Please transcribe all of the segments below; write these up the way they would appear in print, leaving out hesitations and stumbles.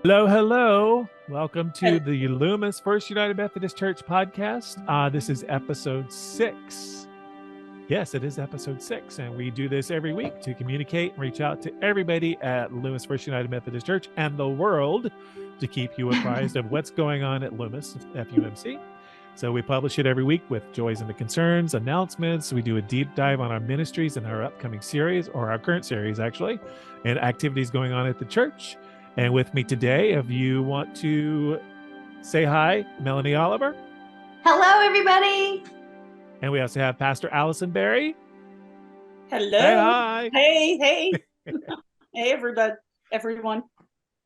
Hello, hello. Welcome to the Loomis First United Methodist Church podcast. This is episode 6. Yes, it is episode 6. And we do this every week to communicate and reach out to everybody at Loomis First United Methodist Church and the world to keep you apprised of what's going on at Loomis, FUMC. So we publish it every week with joys and the concerns, announcements. We do a deep dive on our ministries and our upcoming series, or our current series, actually, and activities going on at the church. And with me today, if you want to say hi, Melanie Oliver. Hello, everybody. And we also have Pastor Allison Berry. Hello. Say hi. Hey. Hey, everyone.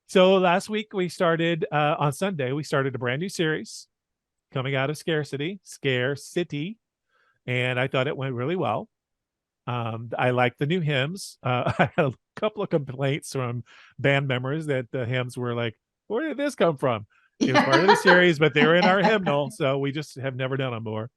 So last week we started, on Sunday, we started a brand new series coming out of Scarcity. And I thought it went really well. I like the new hymns. I had a couple of complaints from band members that the hymns were like, where did this come from? It was part of the series, but they were in our hymnal, so we just have never done them more.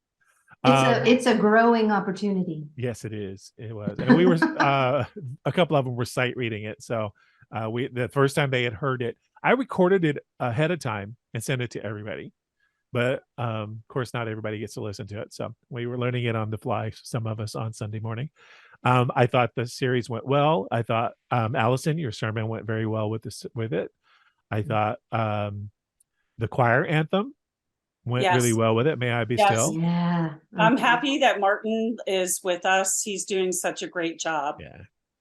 It's a growing opportunity. Yes, it is. It was, and we were a couple of them were sight reading it. So the first time they had heard it, I recorded it ahead of time and sent it to everybody. But of course, not everybody gets to listen to it. So we were learning it on the fly, some of us on Sunday morning. I thought the series went well. I thought, Allison, your sermon went very well with it. I thought the choir anthem went really well with it. May I be still? Yeah. I'm happy that Martin is with us. He's doing such a great job.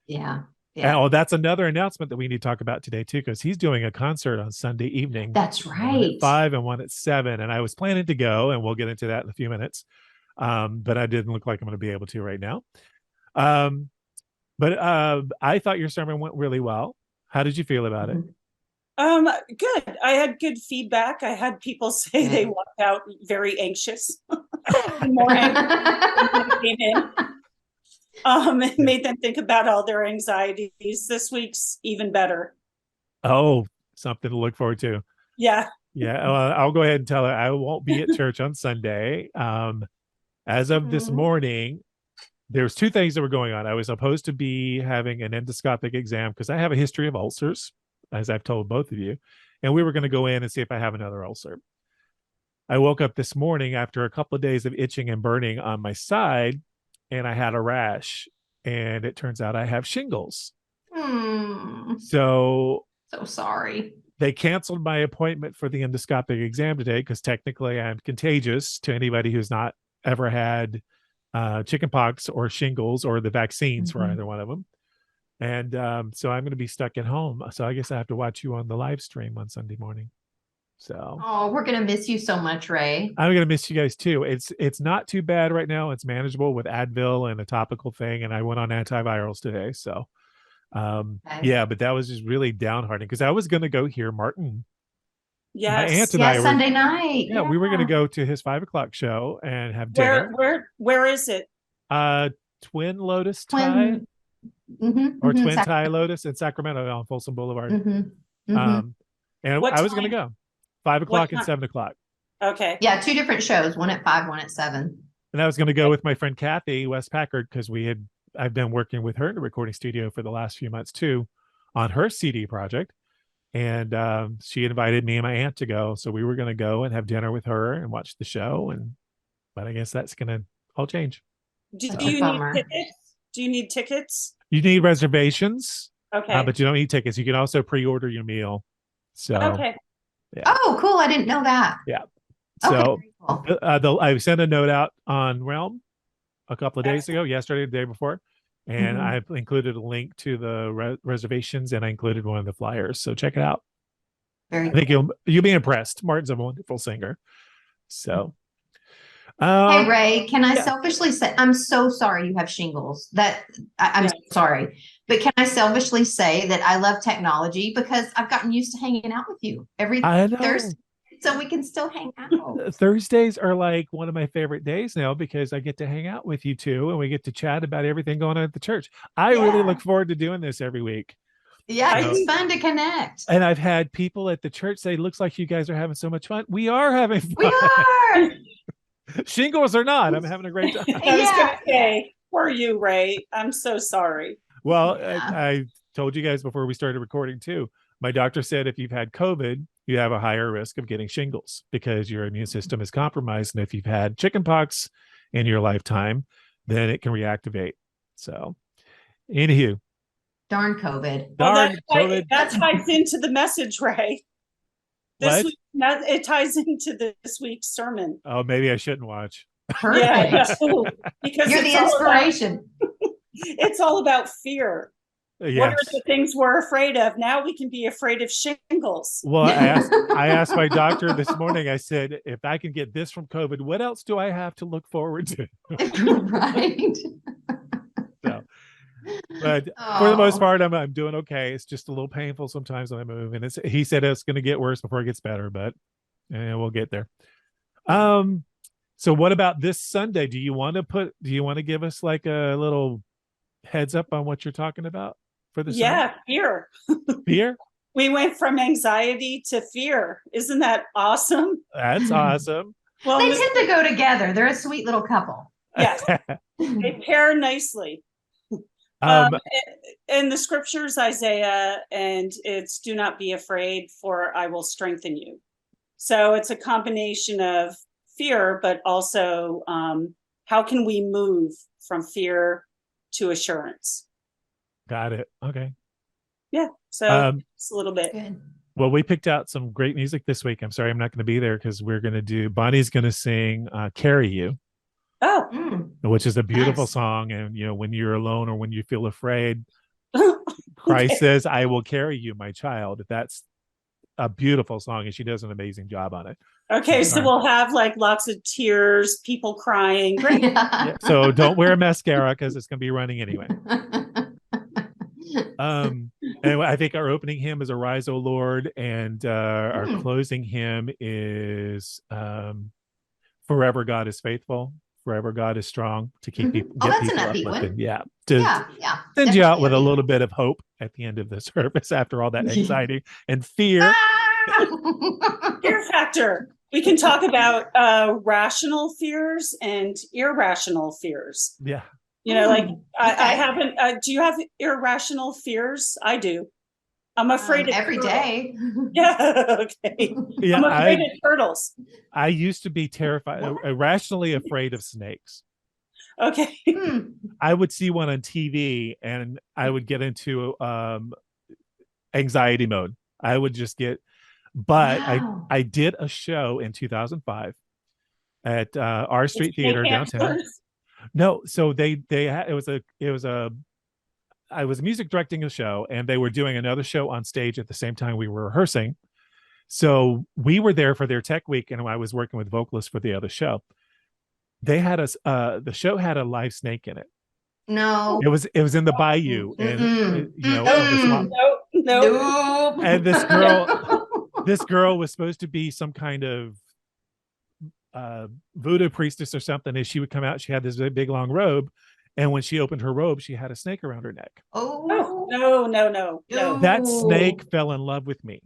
Yeah. And, that's another announcement that we need to talk about today too, because he's doing a concert on Sunday evening. That's right. 1 at 5 and 1 at 7. And I was planning to go, and we'll get into that in a few minutes. But I didn't look like I'm going to be able to right now. But I thought your sermon went really well. How did you feel about it? Good. I had good feedback. I had people say they walked out very anxious. More anxious when they came in. It made them think about all their anxieties. This week's even better. Oh, something to look forward to. Yeah. I'll go ahead and tell her I won't be at church on Sunday. As of this morning, there's 2 things that were going on. I was supposed to be having an endoscopic exam because I have a history of ulcers, as I've told both of you, and we were going to go in and see if I have another ulcer. I woke up this morning after a couple of days of itching and burning on my side, and I had a rash, and it turns out I have shingles. So sorry. They canceled my appointment for the endoscopic exam today because technically I'm contagious to anybody who's not ever had chickenpox or shingles or the vaccines for either one of them. And so I'm going to be stuck at home. So I guess I have to watch you on the live stream on Sunday morning. So we're going to miss you so much, Ray. I'm going to miss you guys too. It's not too bad right now. It's manageable with Advil and a topical thing. And I went on antivirals today. So but that was just really downhearting because I was going to go hear Martin. Yes. My aunt and I were, Sunday night. Yeah, we were going to go to his 5 o'clock show and have dinner. Where is it? Twin Lotus Thai or Twin Thai Lotus in Sacramento on Folsom Boulevard. And I was going to go 5 o'clock and 7 o'clock. Okay. Yeah, 2 different shows, 1 at 5, 1 at 7. And I was going to go with my friend Kathy West Packard because I've been working with her in the recording studio for the last few months too on her CD project. And she invited me and my aunt to go. So we were going to go and have dinner with her and watch the show. But I guess that's going to all change. Do you need tickets? Do you need tickets? You need reservations. Okay. But you don't need tickets. You can also pre-order your meal. So okay. Yeah. Oh, cool. I didn't know that. Yeah. So cool. I sent a note out on Realm a couple of days ago, yesterday, the day before. And I've included a link to the reservations, and I included one of the flyers. So check it out. I think you'll be impressed. Martin's a wonderful singer. So, hey Ray, can I selfishly say I'm so sorry you have shingles? I'm sorry, but can I selfishly say that I love technology because I've gotten used to hanging out with you every Thursday. So we can still hang out. Thursdays are like one of my favorite days now because I get to hang out with you too, and we get to chat about everything going on at the church. I really look forward to doing this every week. Yeah, it's fun to connect. And I've had people at the church say, looks like you guys are having so much fun. We are having fun. We are. Shingles or not, I'm having a great time. I was going to say, for you, Ray, I'm so sorry. Well, I told you guys before we started recording too. My doctor said if you've had COVID, you have a higher risk of getting shingles because your immune system is compromised. And if you've had chickenpox in your lifetime, then it can reactivate. So, anywho. Darn COVID. Well, that ties into the message, Ray. It ties into this week's sermon. Oh, maybe I shouldn't watch. Perfect. Yeah, because you're the inspiration. It's all about fear. Yes. What are the things we're afraid of? Now we can be afraid of shingles. Well, I asked my doctor this morning, I said, if I can get this from COVID, what else do I have to look forward to? Right. So, but for the most part, I'm doing okay. It's just a little painful sometimes when I move. And he said it's going to get worse before it gets better, but we'll get there. So what about this Sunday? Do you want to give us like a little heads up on what you're talking about for this? Yeah, fear. Fear? We went from anxiety to fear. Isn't that awesome? That's awesome. Well, they tend to go together. They're a sweet little couple. Yes. They pair nicely. In the scriptures, Isaiah, and it's do not be afraid, for I will strengthen you. So it's a combination of fear, but also how can we move from fear to assurance? Got it. Okay. Yeah. So it's a little bit. Good. Well, we picked out some great music this week. I'm sorry I'm not going to be there because Bonnie's going to sing Carry You. Oh. Which is a beautiful song. And, when you're alone or when you feel afraid, Okay. Christ says, I will carry you, my child. That's a beautiful song. And she does an amazing job on it. Okay. So we'll have like lots of tears, people crying. Great. Yeah, so don't wear mascara because it's going to be running anyway. And I think our opening hymn is Arise, O Lord. And our closing hymn is Forever God is Faithful. Forever God is strong to keep people. That's an upbeat one. Yeah. Send you out with a little bit of hope at the end of the service after all that anxiety and fear. Fear factor. We can talk about rational fears and irrational fears. Yeah. I haven't. Do you have irrational fears? I do. I'm afraid of every day. Yeah. Okay. Yeah, I'm afraid of turtles. I used to be terrified, irrationally afraid of snakes. Okay. I would see one on TV and I would get into anxiety mode. I would just get, but I did a show in 2005 at our street theater downtown. No, so I was music directing a show and they were doing another show on stage at the same time we were rehearsing. So we were there for their tech week and I was working with vocalists for the other show. They had the show had a live snake in it. No, it was in the bayou and no. And this girl was supposed to be some kind of voodoo priestess or something. And she would come out, she had this big long robe. And when she opened her robe, she had a snake around her neck. Oh, no. That snake fell in love with me.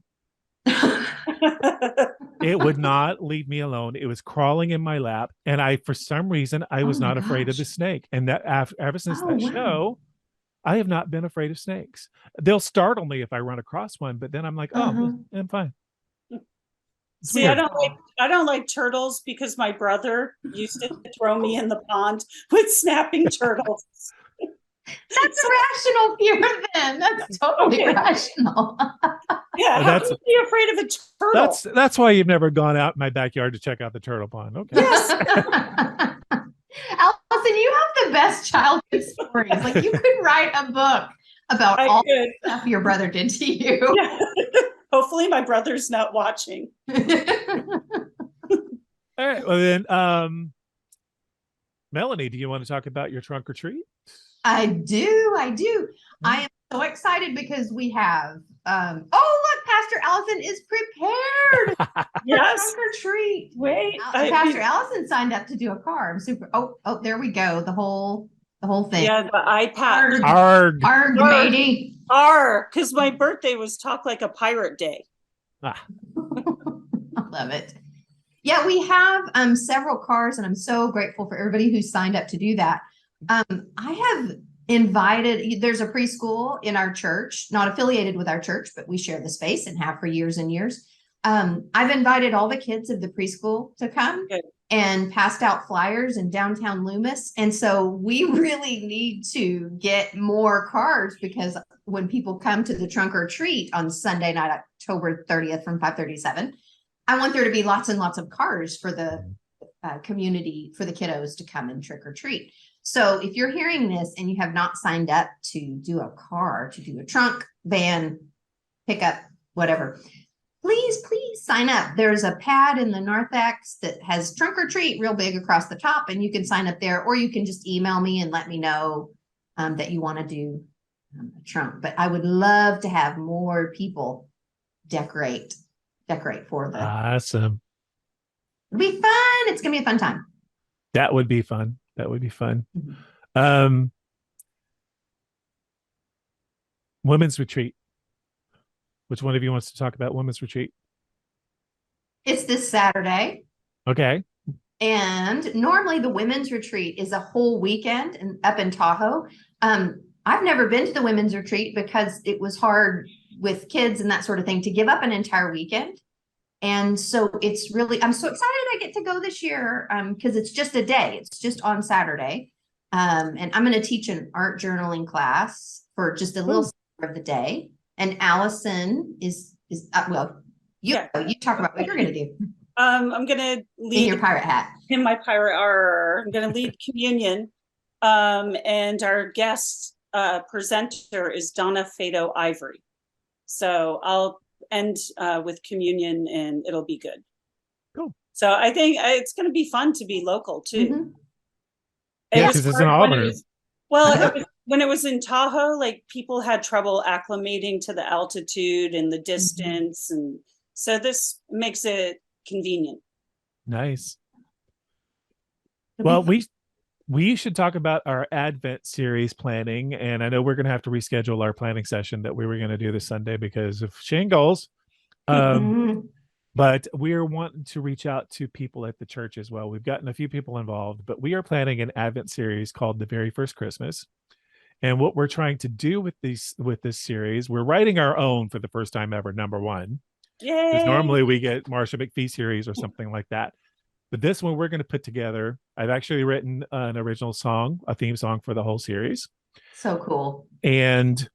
It would not leave me alone. It was crawling in my lap. And for some reason, I was not afraid of the snake. And that ever since that show, I have not been afraid of snakes. They'll startle me if I run across one, but then I'm like, I'm fine. It's See, weird. I don't like turtles because my brother used to throw me in the pond with snapping turtles. That's a rational fear then. That's totally rational. Yeah, how can you be afraid of a turtle? That's why you've never gone out in my backyard to check out the turtle pond. Okay. Yes. Allison, you have the best childhood stories. Like you could write a book about all the stuff your brother did to you. Yeah. Hopefully my brother's not watching. All right. Well then, Melanie, do you want to talk about your trunk or treat? I do. I am so excited because we have look, Pastor Allison is prepared. Yes. Trunk or treat. Wait. Pastor Allison signed up to do a car. I'm super there we go. The whole thing. Yeah, the iPad. Arg, matey. Because my birthday was Talk Like a Pirate Day. I love it. Yeah, we have several cars, and I'm so grateful for everybody who signed up to do that. I have invited, there's a preschool in our church, not affiliated with our church, but we share the space and have for years and years. I've invited all the kids of the preschool to come and passed out flyers in downtown Loomis. And so we really need to get more cards, because when people come to the trunk or treat on Sunday night, October 30th from 5:30 to 7, I want there to be lots and lots of cars for the community, for the kiddos to come and trick or treat. So if you're hearing this and you have not signed up to do a car, to do a trunk, van, pickup, whatever, please sign up. There's a pad in the narthex that has trunk or treat real big across the top, and you can sign up there, or you can just email me and let me know that you want to do a trunk. But I would love to have more people decorate for the. Awesome. It'll be fun. It's gonna be a fun time. That would be fun. Mm-hmm. Women's retreat. Which one of you wants to talk about women's retreat? It's this Saturday. Okay. And normally the women's retreat is a whole weekend up in Tahoe. I've never been to the women's retreat because it was hard with kids and that sort of thing to give up an entire weekend. And so it's really, I'm so excited I get to go this year because it's just a day. It's just on Saturday. And I'm going to teach an art journaling class for just a little part of the day. And Allison is well, you talk about what you're going to do. I'm going to lead in your pirate hat. In my pirate I'm going to lead communion. And our guest presenter is Donna Fado Ivory. So I'll end with communion and it'll be good. Cool. So I think it's going to be fun to be local too. Mm-hmm. Yeah, because it's in Auburn. When it was in Tahoe, like people had trouble acclimating to the altitude and the distance. Mm-hmm. And so this makes it convenient. Nice. Well, we should talk about our Advent series planning. And I know we're going to have to reschedule our planning session that we were going to do this Sunday because of shingles. But we're wanting to reach out to people at the church as well. We've gotten a few people involved, but we are planning an Advent series called The Very First Christmas. And what we're trying to do with this series, we're writing our own for the first time ever, number one. Because normally we get Marsha McPhee series or something like that. But this one we're going to put together. I've actually written an original song, a theme song for the whole series. So cool. And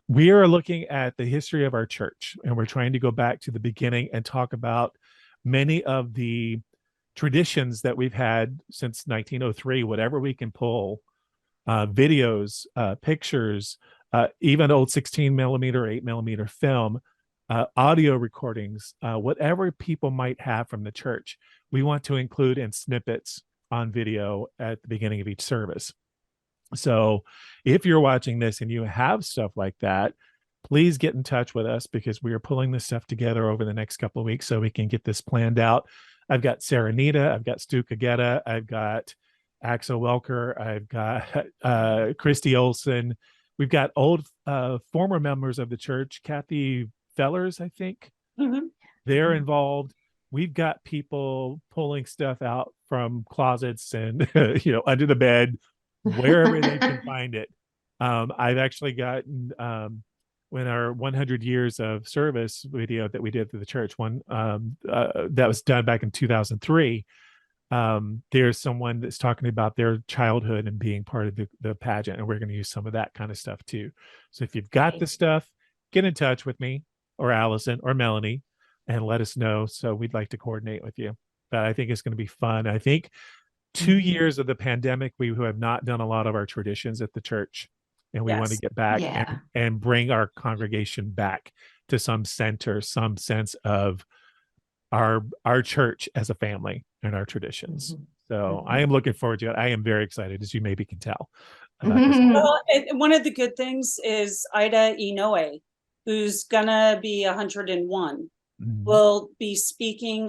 we are looking at the history of our church, and we're trying to go back to the beginning and talk about many of the traditions that we've had since 1903, whatever we can pull, videos, pictures, even old 16 millimeter, 8 millimeter film, audio recordings, whatever people might have from the church, we want to include in snippets on video at the beginning of each service. So if you're watching this and you have stuff like that, please get in touch with us because we are pulling this stuff together over the next couple of weeks so we can get this planned out. I've got Sarah Nita, I've got Stu Kageta, I've got Axel Welker, I've got Christy Olson. We've got old former members of the church, Kathy Fellers, I think. Mm-hmm. They're involved. We've got people pulling stuff out from closets and under the bed, wherever they can find it. I've actually gotten when our 100 years of service video that we did for the church, one that was done back in 2003. There's someone that's talking about their childhood and being part of the pageant, and we're going to use some of that kind of stuff too. So if you've got the stuff, get in touch with me or Allison or Melanie and let us know. So we'd like to coordinate with you. But I think it's going to be fun. I think 2 years of the pandemic, we have not done a lot of our traditions at the church, and we want to get back and bring our congregation back to some center, some sense of our church as a family and our traditions. So I am looking forward to it. I am very excited, as you maybe can tell. Well, one of the good things is Ida Inoue, who's gonna be 101, will be speaking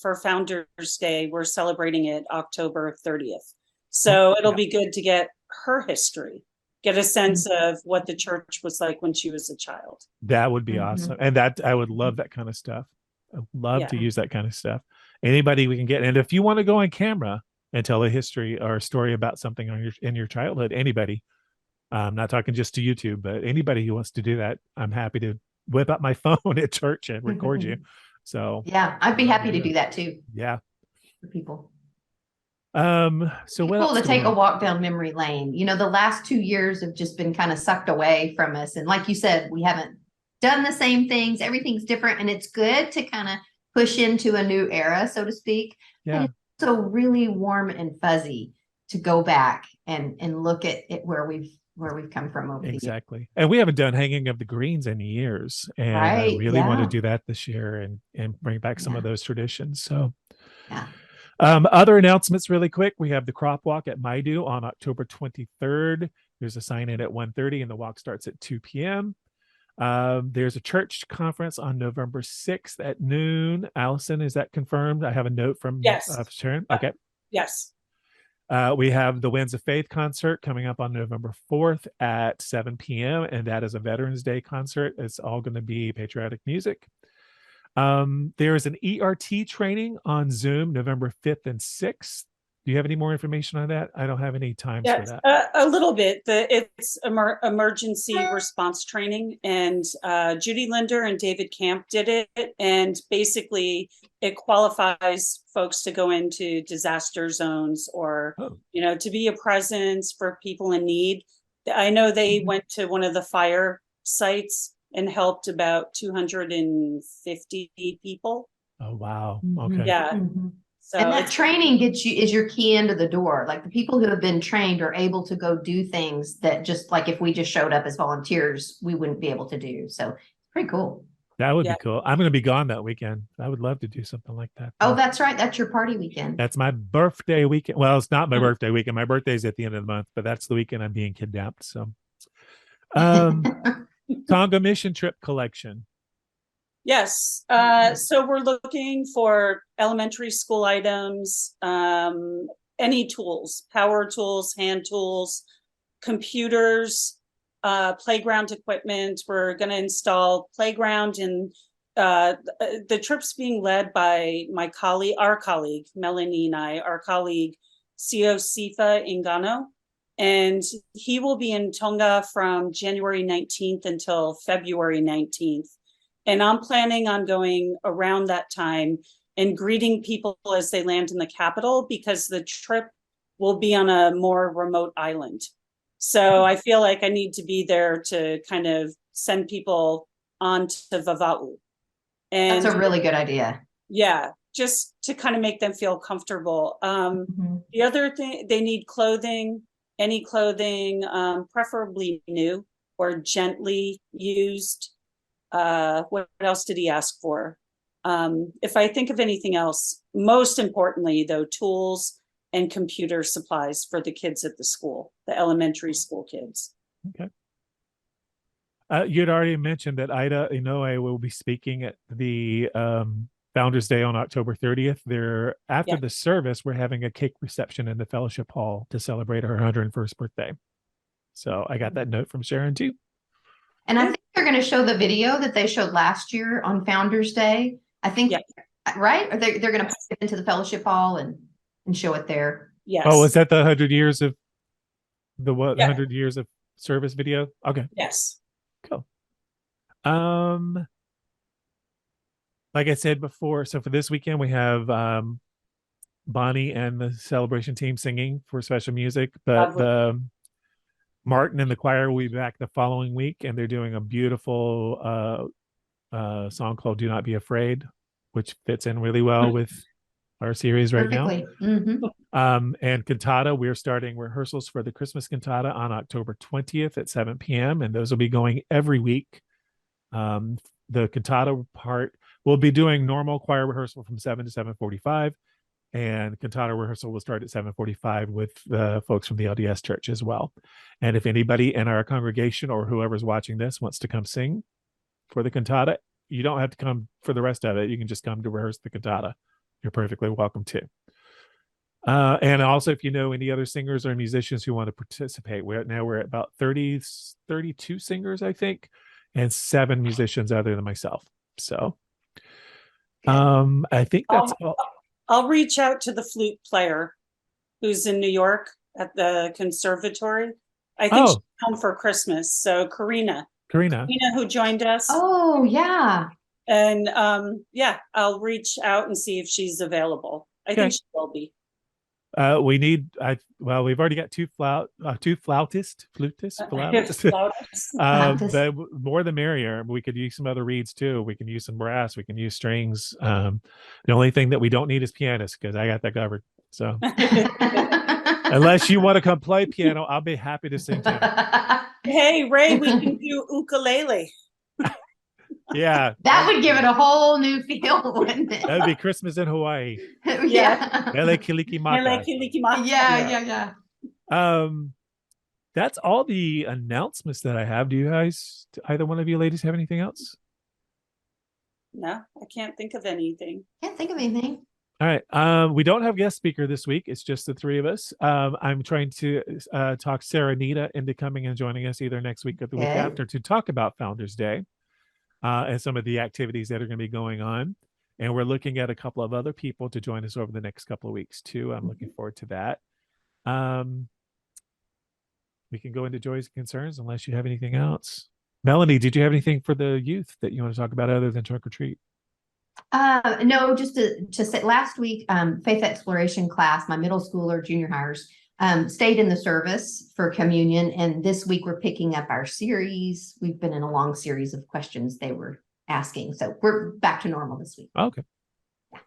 for Founders Day. We're celebrating it October 30th. So it'll be good to get her history, get a sense of what the church was like when she was a child. That would be awesome. And I would love that kind of stuff. I'd love to use that kind of stuff. Anybody we can get. And if you want to go on camera and tell a history or a story about something in your childhood, anybody, I'm not talking just to YouTube, but anybody who wants to do that, I'm happy to whip up my phone at church and record you. So yeah, I'd be happy to do that too. Yeah. For people. So what else to take a walk down memory lane. You know, the last 2 years have just been kind of sucked away from us. And like you said, we haven't done the same things. Everything's different. And it's good to kind of push into a new era, so to speak. Yeah. And it's so really warm and fuzzy to go back and look at it where we've come from over the years. Exactly. And we haven't done Hanging of the Greens in years. And I really want to do that this year and bring back some of those traditions. So yeah. Other announcements really quick. We have the crop walk at Maidu on October 23rd. There's a sign in at 1:30 and the walk starts at 2 p.m. There's a church conference on November 6th at noon. Allison, is that confirmed? I have a note from Sharon. Okay. Yes. We have the Winds of Faith concert coming up on November 4th at 7 p.m. And that is a Veterans Day concert. It's all going to be patriotic music. There is an ERT training on Zoom November 5th and 6th. Do you have any more information on that? I don't have any times for that. A little bit. It's emergency response training, and Judy Linder and David Camp did it. And basically, it qualifies folks to go into disaster zones or, to be a presence for people in need. I know they went to one of the fire sites and helped about 250 people. Oh, wow. Okay. Yeah. So and that training is your key into the door. Like the people who have been trained are able to go do things that just like if we just showed up as volunteers, we wouldn't be able to do. So it's pretty cool. That would be cool. I'm going to be gone that weekend. I would love to do something like that. Oh, that's right. That's your party weekend. That's my birthday weekend. Well, it's not my birthday weekend. My birthday's at the end of the month, but that's the weekend I'm being kidnapped. So, Tonga mission trip collection. Yes. So we're looking for elementary school items, any tools, power tools, hand tools, computers, playground equipment. We're going to install playground, and the trip's being led by our colleague, Melanie and our colleague, Sio Sifa Ingano. And he will be in Tonga from January 19th until February 19th. And I'm planning on going around that time and greeting people as they land in the capital, because the trip will be on a more remote island. So I feel like I need to be there to kind of send people on to Vava'u. And that's a really good idea. Yeah, just to kind of make them feel comfortable. The other thing, they need clothing, any clothing, preferably new or gently used. What else did he ask for? If I think of anything else, most importantly, though, tools and computer supplies for the kids at the school, the elementary school kids. Okay. You'd already mentioned that Ida Inoue will be speaking at the Founders Day on October 30th. After the service, we're having a cake reception in the fellowship hall to celebrate her 101st birthday. So I got that note from Sharon too. And I think they're going to show the video that they showed last year on Founders Day. I think, right? Or they're going to put it into the fellowship hall and show it there. Yes. Oh, is that the 100 years of the 100 years of service video? Okay. Yes. Cool. Like I said before, so for this weekend we have Bonnie and the celebration team singing for special music, but Martin and the choir will be back the following week, and they're doing a beautiful song called "Do Not Be Afraid," which fits in really well with our series right now. And cantata, we're starting rehearsals for the Christmas cantata on October 20th at 7 p.m. and those will be going every week. The cantata part, we'll be doing normal choir rehearsal from 7 to 7:45, and cantata rehearsal will start at 7:45 with the folks from the LDS church as well. And if anybody in our congregation or whoever's watching this wants to come sing for the cantata, you don't have to come for the rest of it. You can just come to rehearse the cantata. You're perfectly welcome to. And also, if you know any other singers or musicians who want to participate, we're at about 32 singers, I think, and 7 musicians other than myself. So I think that's all. I'll reach out to the flute player who's in New York at the conservatory. I think she's home for Christmas. So Karina, who joined us. Oh, yeah. And I'll reach out and see if she's available. I think she will be. We've already got two flautists. But more the merrier. We could use some other reeds too. We can use some brass. We can use strings. The only thing that we don't need is pianists, because I got that covered. So unless you want to come play piano, I'll be happy to sing too. Hey, Ray, we can do ukulele. Yeah. That would give it a whole new feel, wouldn't it? That would be Christmas in Hawaii. Yeah. Mele Kilikimaka. Yeah. That's all the announcements that I have. Do you guys, either one of you ladies, have anything else? No, I can't think of anything. Can't think of anything. All right. We don't have guest speaker this week. It's just the three of us. I'm trying to talk Sarah Nita into coming and joining us either next week or the week after to talk about Founders Day and some of the activities that are going to be going on. And we're looking at a couple of other people to join us over the next couple of weeks too. I'm looking forward to that. We can go into joys and concerns unless you have anything else. Melanie, did you have anything for the youth that you want to talk about other than trunk or treat? No, just to say, last week, faith exploration class, my middle schooler, junior hires, stayed in the service for communion. And this week we're picking up our series. We've been in a long series of questions they were asking. So we're back to normal this week. Okay. All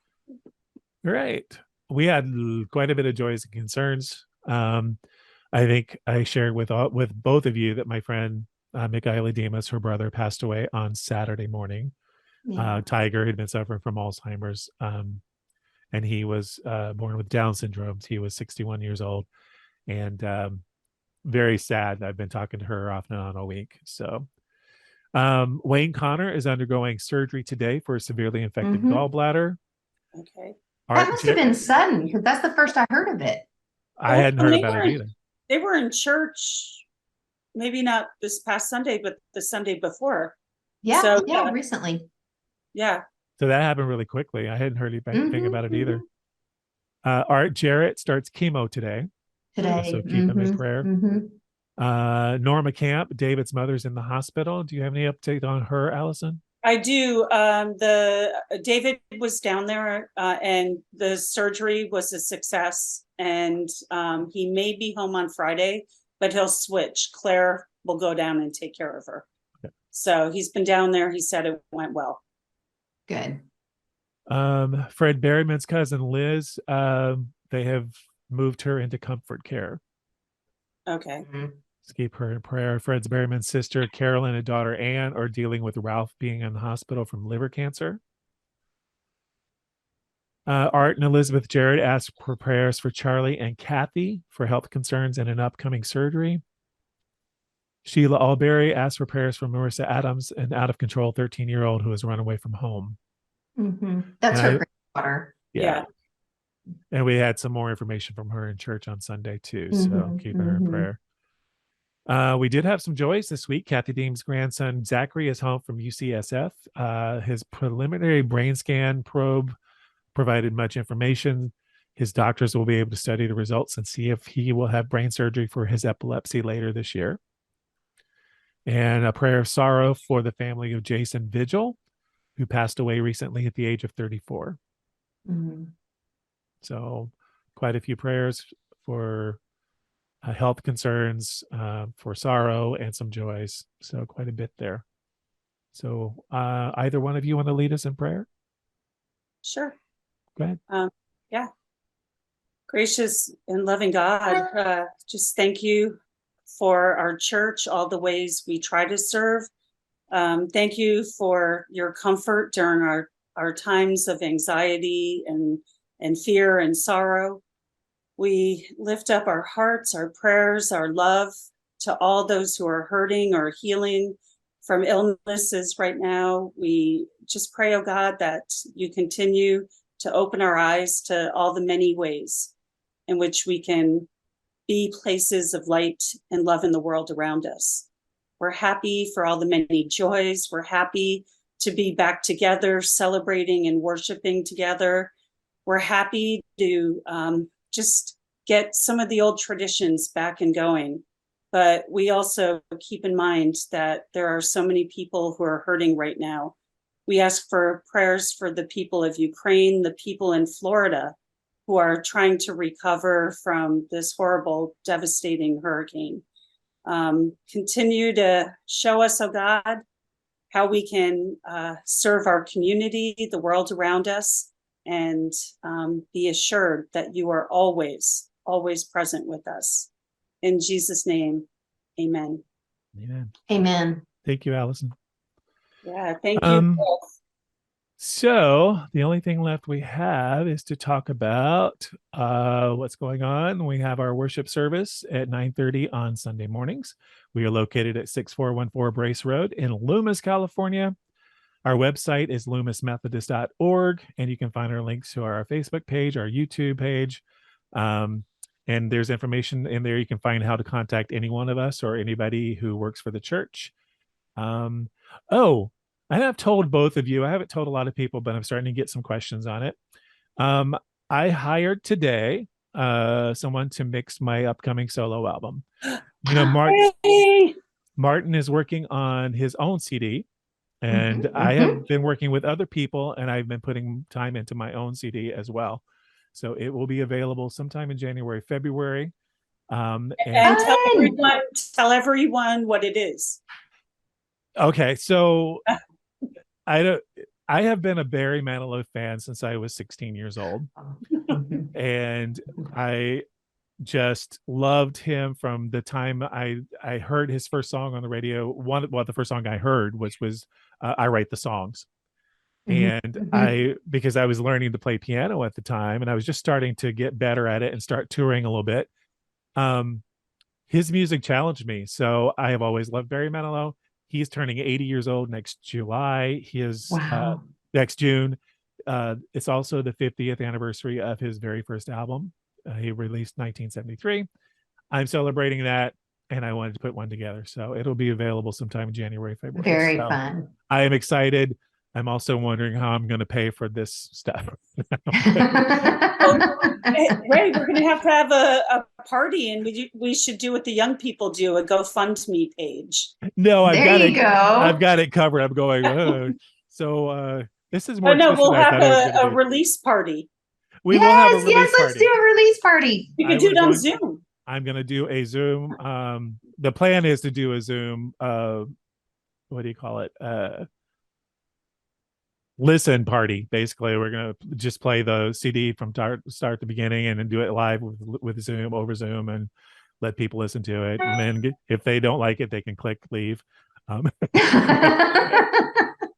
right. We had quite a bit of joys and concerns. I think I shared with both of you that my friend Michaela Demas, her brother, passed away on Saturday morning. Yeah. Tiger had been suffering from Alzheimer's, and he was born with Down syndrome. He was 61 years old, and very sad. I've been talking to her off and on all week. So Wayne Connor is undergoing surgery today for a severely infected gallbladder. Okay. That must have been sudden, because that's the first I heard of it. I hadn't heard about it either. They were in church, maybe not this past Sunday, but the Sunday before. Yeah, so, recently. Yeah. So that happened really quickly. I hadn't heard anything about it either. Art Jarrett starts chemo today. So keep him in prayer. Norma Camp, David's mother's in the hospital. Do you have any update on her, Allison? I do. David was down there and the surgery was a success, and he may be home on Friday, but he'll switch. Claire will go down and take care of her. Okay. So he's been down there. He said it went well. Good. Fred Berryman's cousin Liz, they have moved her into comfort care. Okay. Let's keep her in prayer. Fred's Berryman's sister Carolyn and daughter Ann are dealing with Ralph being in the hospital from liver cancer. Art and Elizabeth Jarrett asked for prayers for Charlie and Kathy for health concerns and an upcoming surgery. Sheila Alberry asked for prayers for Marissa Adams, an out-of-control 13-year-old who has run away from home. That's her granddaughter. Yeah. And we had some more information from her in church on Sunday too, so keeping her in prayer. We did have some joys this week. Kathy Deem's grandson Zachary is home from UCSF. His preliminary brain scan probe provided much information. His doctors will be able to study the results and see if he will have brain surgery for his epilepsy later this year. And a prayer of sorrow for the family of Jason Vigil, who passed away recently at the age of 34. So quite a few prayers for health concerns, for sorrow, and some joys. So quite a bit there. So either one of you want to lead us in prayer? Sure. Go ahead. Yeah. Gracious and loving God, just thank you for our church, all the ways we try to serve. Thank you for your comfort during our times of anxiety and fear and sorrow. We lift up our hearts, our prayers, our love to all those who are hurting or healing from illnesses right now. We just pray, oh God, that you continue to open our eyes to all the many ways in which we can be places of light and love in the world around us. We're happy for all the many joys. We're happy to be back together, celebrating and worshiping together. We're happy to just get some of the old traditions back and going. But we also keep in mind that there are so many people who are hurting right now. We ask for prayers for the people of Ukraine, the people in Florida who are trying to recover from this horrible, devastating hurricane. Continue to show us, oh God, how we can serve our community, the world around us, and be assured that you are always, always present with us. In Jesus' name, amen. Amen. Amen. Thank you, Allison. Yeah, thank you. So the only thing left we have is to talk about what's going on. We have our worship service at 9:30 on Sunday mornings. We are located at 6414 Brace Road in Loomis, California. Our website is loomismethodist.org, and you can find our links to our Facebook page, our YouTube page. And there's information in there. You can find how to contact any one of us or anybody who works for the church. I have told both of you, I haven't told a lot of people, but I'm starting to get some questions on it. I hired today someone to mix my upcoming solo album. You know, Martin is working on his own CD, and I have been working with other people, and I've been putting time into my own CD as well. So it will be available sometime in January, February. And tell everyone what it is. Okay, so I have been a Barry Manilow fan since I was 16 years old. And I just loved him from the time I heard his first song on the radio. The first song I heard was I Write the Songs. And because I was learning to play piano at the time, and I was just starting to get better at it and start touring a little bit. His music challenged me. So I have always loved Barry Manilow. He's turning 80 years old next July. He is next June. It's also the 50th anniversary of his very first album. He released 1973. I'm celebrating that, and I wanted to put one together. So it'll be available sometime in January, February. Very fun. I am excited. I'm also wondering how I'm going to pay for this stuff. Ray, we're going to have a party, and we should do what the young people do, a GoFundMe page. No, I've got it covered. I'm going, oh. So this is more. We'll have a release party. We will have a release party. Let's do a release party. You can do it on Zoom. I'm going to do a Zoom. The plan is to do a Zoom. What do you call it? Listen party. Basically, we're going to just play the CD from start to beginning, and then do it live with Zoom, over Zoom, and let people listen to it. And then if they don't like it, they can click leave. But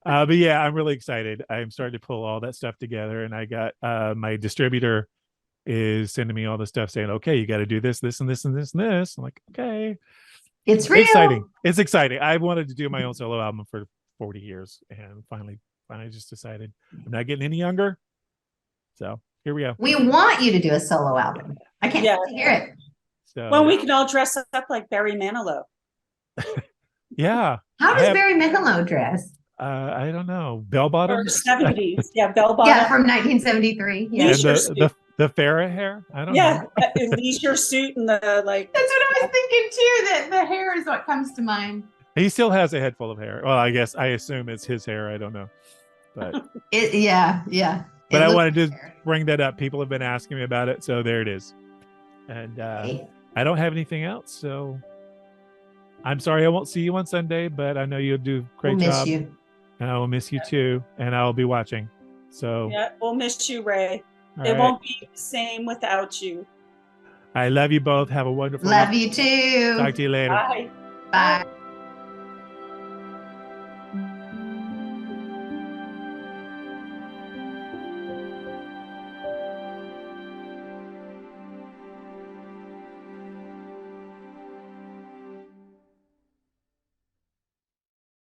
yeah, I'm really excited. I'm starting to pull all that stuff together, and I got my distributor is sending me all the stuff saying, okay, you got to do this, this, and this, and this, and this. I'm like, okay. It's real. Exciting. It's exciting. I wanted to do my own solo album for 40 years, and finally just decided I'm not getting any younger. So here we go. We want you to do a solo album. I can't wait to hear it. So, well, we can all dress up like Barry Manilow. Yeah. How does Barry Manilow dress? I don't know. Bell bottoms? 70s. Yeah, bell bottoms. Yeah, from 1973. Yeah. And the Farrah hair? I don't know. Yeah, leisure suit and the like. That's what I was thinking too, that the hair is what comes to mind. He still has a head full of hair. Well, I assume it's his hair. I don't know. But yeah. But I wanted to bring that up. People have been asking me about it, so there it is. And I don't have anything else, so I'm sorry I won't see you on Sunday, but I know you'll do a great job. Miss you. And I will miss you too, and I'll be watching. So yeah, we'll miss you, Ray. It won't be the same without you. I love you both. Have a wonderful Love you too. Talk to you later. Bye. Bye.